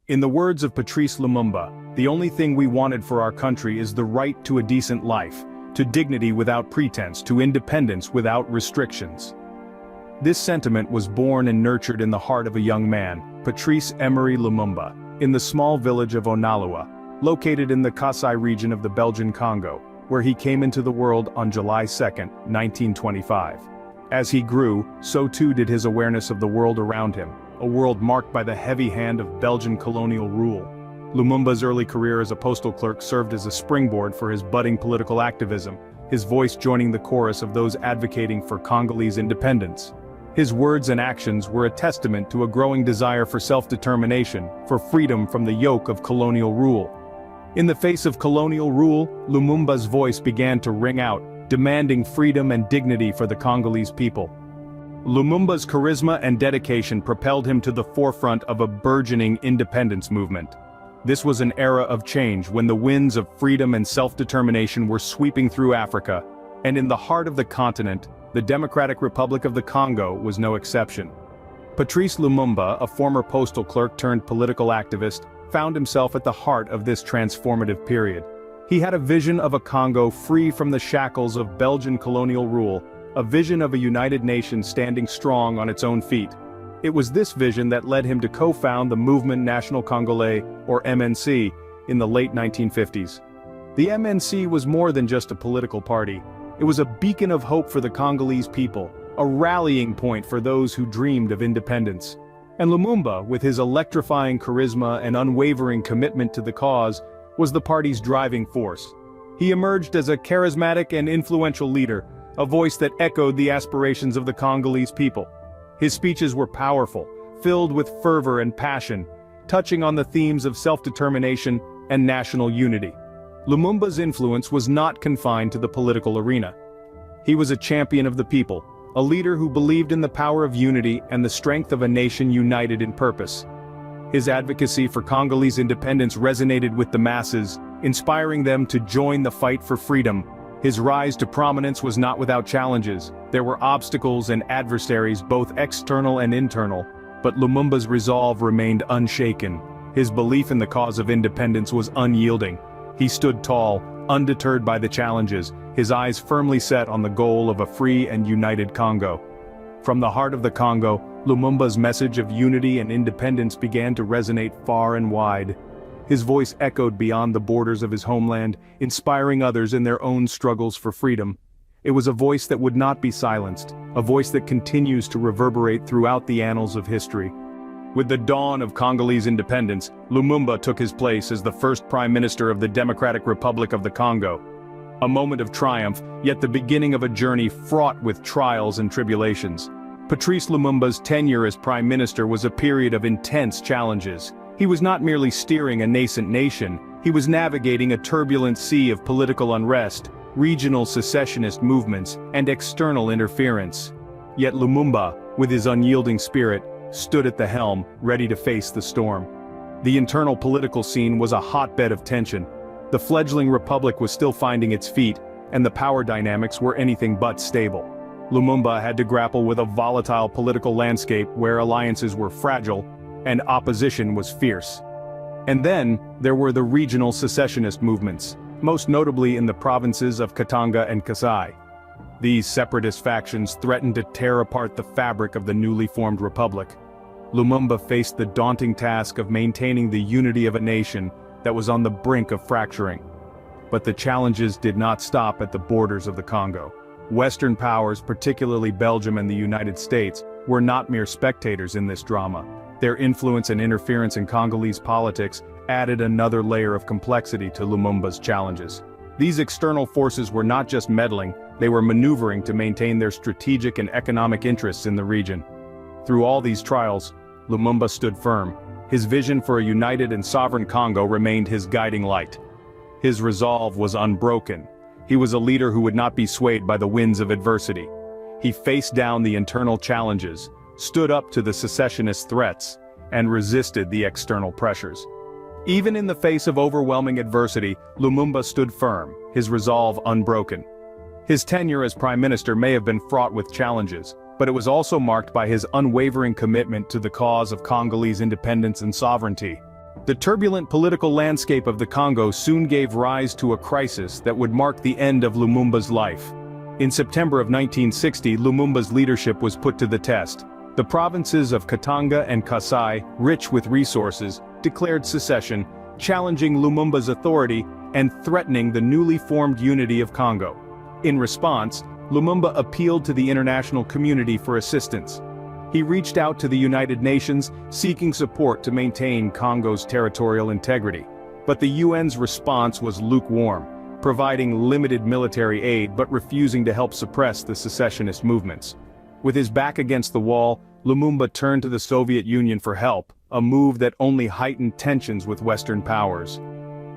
In the words of Patrice Lumumba, the only thing we wanted for our country is the right to a decent life, to dignity without pretense, to independence without restrictions. This sentiment was born and nurtured in the heart of a young man, Patrice Emery Lumumba, in the small village of Onalua, located in the Kasai region of the Belgian Congo, where he came into the world on July 2, 1925. As he grew, so too did his awareness of the world around him, a world marked by the heavy hand of Belgian colonial rule. Lumumba's early career as a postal clerk served as a springboard for his budding political activism, his voice joining the chorus of those advocating for Congolese independence. His words and actions were a testament to a growing desire for self-determination, for freedom from the yoke of colonial rule. In the face of colonial rule, Lumumba's voice began to ring out, demanding freedom and dignity for the Congolese people. Lumumba's charisma and dedication propelled him to the forefront of a burgeoning independence movement. This was an era of change when the winds of freedom and self-determination were sweeping through Africa, and in the heart of the continent, the Democratic Republic of the Congo was no exception. Patrice Lumumba, a former postal clerk turned political activist, found himself at the heart of this transformative period. He had a vision of a Congo free from the shackles of Belgian colonial rule, a vision of a united nation standing strong on its own feet. It was this vision that led him to co-found the Mouvement National Congolais, or MNC, in the late 1950s. The MNC was more than just a political party. It was a beacon of hope for the Congolese people, a rallying point for those who dreamed of independence. And Lumumba, with his electrifying charisma and unwavering commitment to the cause, was the party's driving force. He emerged as a charismatic and influential leader, a voice that echoed the aspirations of the Congolese people. His speeches were powerful, filled with fervor and passion, touching on the themes of self-determination and national unity. Lumumba's influence was not confined to the political arena. He was a champion of the people, a leader who believed in the power of unity and the strength of a nation united in purpose. His advocacy for Congolese independence resonated with the masses, inspiring them to join the fight for freedom. His rise to prominence was not without challenges. There were obstacles and adversaries, both external and internal, but Lumumba's resolve remained unshaken. His belief in the cause of independence was unyielding. He stood tall, undeterred by the challenges, his eyes firmly set on the goal of a free and united Congo. From the heart of the Congo, Lumumba's message of unity and independence began to resonate far and wide. His voice echoed beyond the borders of his homeland, inspiring others in their own struggles for freedom. It was a voice that would not be silenced, a voice that continues to reverberate throughout the annals of history. With the dawn of Congolese independence, Lumumba took his place as the first Prime Minister of the Democratic Republic of the Congo. A moment of triumph, yet the beginning of a journey fraught with trials and tribulations. Patrice Lumumba's tenure as Prime Minister was a period of intense challenges. He was not merely steering a nascent nation, he was navigating a turbulent sea of political unrest, regional secessionist movements, and external interference. Yet Lumumba, with his unyielding spirit, stood at the helm, ready to face the storm. The internal political scene was a hotbed of tension. The fledgling republic was still finding its feet, and the power dynamics were anything but stable. Lumumba had to grapple with a volatile political landscape where alliances were fragile, and opposition was fierce. And then, there were the regional secessionist movements, most notably in the provinces of Katanga and Kasai. These separatist factions threatened to tear apart the fabric of the newly formed republic. Lumumba faced the daunting task of maintaining the unity of a nation that was on the brink of fracturing. But the challenges did not stop at the borders of the Congo. Western powers, particularly Belgium and the United States, were not mere spectators in this drama. Their influence and interference in Congolese politics added another layer of complexity to Lumumba's challenges. These external forces were not just meddling, they were maneuvering to maintain their strategic and economic interests in the region. Through all these trials, Lumumba stood firm. His vision for a united and sovereign Congo remained his guiding light. His resolve was unbroken. He was a leader who would not be swayed by the winds of adversity. He faced down the internal challenges, stood up to the secessionist threats, and resisted the external pressures. Even in the face of overwhelming adversity, Lumumba stood firm, his resolve unbroken. His tenure as prime minister may have been fraught with challenges, but it was also marked by his unwavering commitment to the cause of Congolese independence and sovereignty. The turbulent political landscape of the Congo soon gave rise to a crisis that would mark the end of Lumumba's life. In September of 1960, Lumumba's leadership was put to the test. The provinces of Katanga and Kasai, rich with resources, declared secession, challenging Lumumba's authority and threatening the newly formed unity of Congo. In response, Lumumba appealed to the international community for assistance. He reached out to the United Nations, seeking support to maintain Congo's territorial integrity. But the UN's response was lukewarm, providing limited military aid but refusing to help suppress the secessionist movements. With his back against the wall, Lumumba turned to the Soviet Union for help, a move that only heightened tensions with Western powers.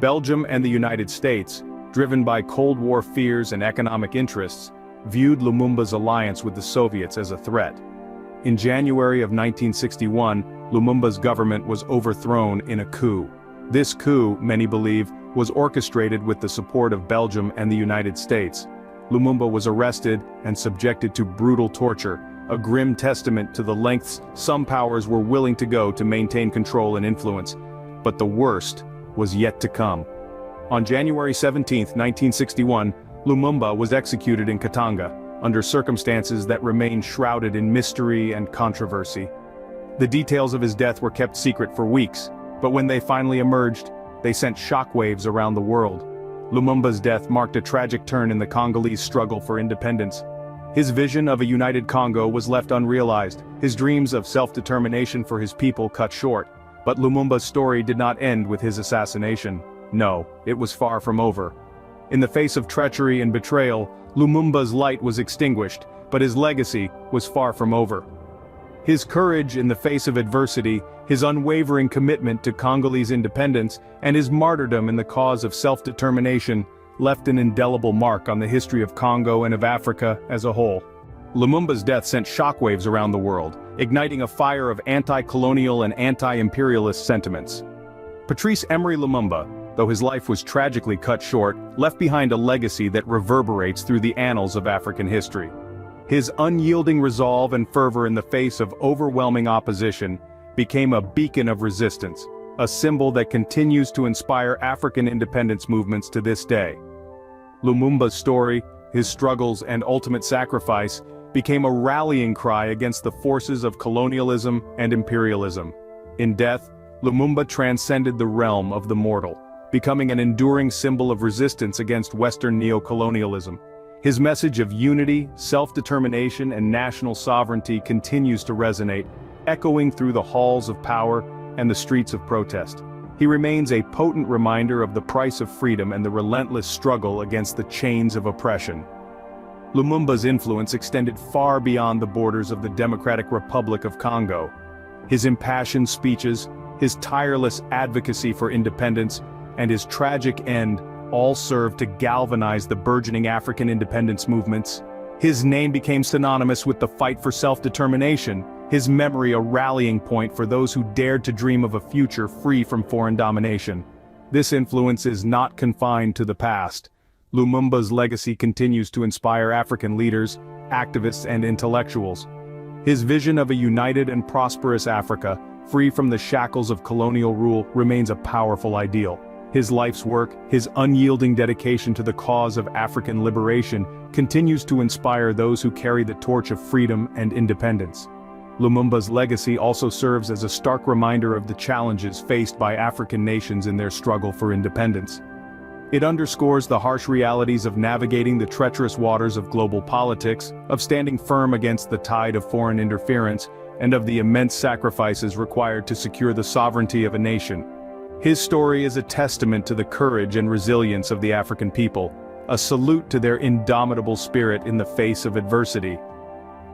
Belgium and the United States, driven by Cold War fears and economic interests, viewed Lumumba's alliance with the Soviets as a threat. In January of 1961, Lumumba's government was overthrown in a coup. This coup, many believe, was orchestrated with the support of Belgium and the United States. Lumumba was arrested and subjected to brutal torture, a grim testament to the lengths some powers were willing to go to maintain control and influence. But the worst was yet to come. On January 17, 1961, Lumumba was executed in Katanga, under circumstances that remained shrouded in mystery and controversy. The details of his death were kept secret for weeks, but when they finally emerged, they sent shockwaves around the world. Lumumba's death marked a tragic turn in the Congolese struggle for independence. His vision of a united Congo was left unrealized, his dreams of self-determination for his people cut short. But Lumumba's story did not end with his assassination. No, it was far from over. In the face of treachery and betrayal, Lumumba's light was extinguished, but his legacy was far from over. His courage in the face of adversity, his unwavering commitment to Congolese independence, and his martyrdom in the cause of self-determination left an indelible mark on the history of Congo and of Africa as a whole. Lumumba's death sent shockwaves around the world, igniting a fire of anti-colonial and anti-imperialist sentiments. Patrice Emery Lumumba, though his life was tragically cut short, left behind a legacy that reverberates through the annals of African history. His unyielding resolve and fervor in the face of overwhelming opposition became a beacon of resistance, a symbol that continues to inspire African independence movements to this day. Lumumba's story, his struggles and ultimate sacrifice, became a rallying cry against the forces of colonialism and imperialism. In death, Lumumba transcended the realm of the mortal, becoming an enduring symbol of resistance against Western neocolonialism. His message of unity, self-determination, and national sovereignty continues to resonate, echoing through the halls of power and the streets of protest. He remains a potent reminder of the price of freedom and the relentless struggle against the chains of oppression. Lumumba's influence extended far beyond the borders of the Democratic Republic of Congo. His impassioned speeches, his tireless advocacy for independence, and his tragic end all served to galvanize the burgeoning African independence movements. His name became synonymous with the fight for self-determination, his memory a rallying point for those who dared to dream of a future free from foreign domination. This influence is not confined to the past. Lumumba's legacy continues to inspire African leaders, activists, and intellectuals. His vision of a united and prosperous Africa, free from the shackles of colonial rule, remains a powerful ideal. His life's work, his unyielding dedication to the cause of African liberation, continues to inspire those who carry the torch of freedom and independence. Lumumba's legacy also serves as a stark reminder of the challenges faced by African nations in their struggle for independence. It underscores the harsh realities of navigating the treacherous waters of global politics, of standing firm against the tide of foreign interference, and of the immense sacrifices required to secure the sovereignty of a nation. His story is a testament to the courage and resilience of the African people, a salute to their indomitable spirit in the face of adversity.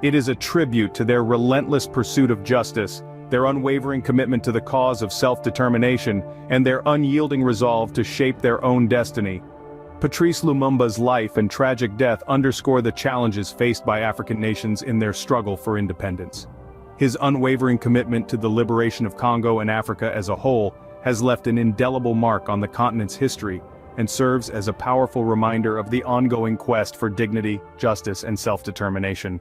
It is a tribute to their relentless pursuit of justice, their unwavering commitment to the cause of self-determination, and their unyielding resolve to shape their own destiny. Patrice Lumumba's life and tragic death underscore the challenges faced by African nations in their struggle for independence. His unwavering commitment to the liberation of Congo and Africa as a whole has left an indelible mark on the continent's history and serves as a powerful reminder of the ongoing quest for dignity, justice, and self-determination.